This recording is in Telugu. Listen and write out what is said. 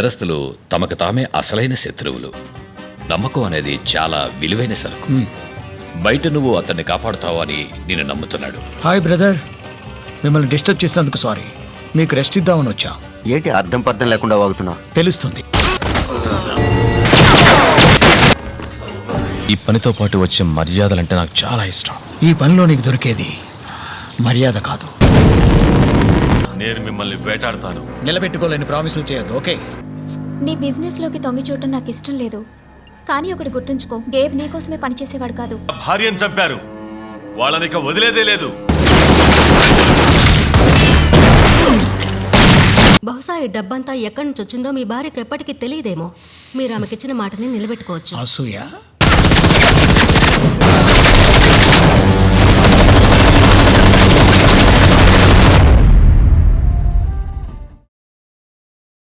నేరస్తులు తమకు తామే అసలైన శత్రువులు. నమ్మకం అనేది చాలా విలువైన సరుకు. బయట నువ్వు అతన్ని కాపాడుతావు అని నేను నమ్ముతున్నాడు. హాయ్ బ్రదర్, మిమ్మల్ని డిస్టర్బ్ చేసినందుకు సారీ. మీకు రెస్ట్ ఇద్దామని వచ్చా. ఏంటి అర్థం పర్థం లేకుండా వాగుతున్నా? తెలుస్తుంది. ఈ పనితో పాటు వచ్చే మర్యాదలంటే నాకు చాలా ఇష్టం. ఈ పనిలో నీకు దొరికేది మర్యాద కాదు. నేను మిమ్మల్ని వేటాడతాను. నిలబెట్టుకోలేని ప్రామిసులు చేయొద్దు, ఓకే? నీ బిజినెస్లోకి తొంగి చూడటం నాకు ఇష్టం లేదు. కానీ ఒకటి గుర్తుంచుకో, గేబ్ నీకోసమే పనిచేసేవాడు కాదు. భార్యను చంపారు, వాళ్ళని ఇక వదిలేదే లేదు. బహుశా ఈ డబ్బంతా ఎక్కడి నుంచి వచ్చిందో మీ భార్యకు ఎప్పటికీ తెలియదేమో. మీరు ఆమెకిచ్చిన మాటని నిలబెట్టుకోవచ్చు. అసూయ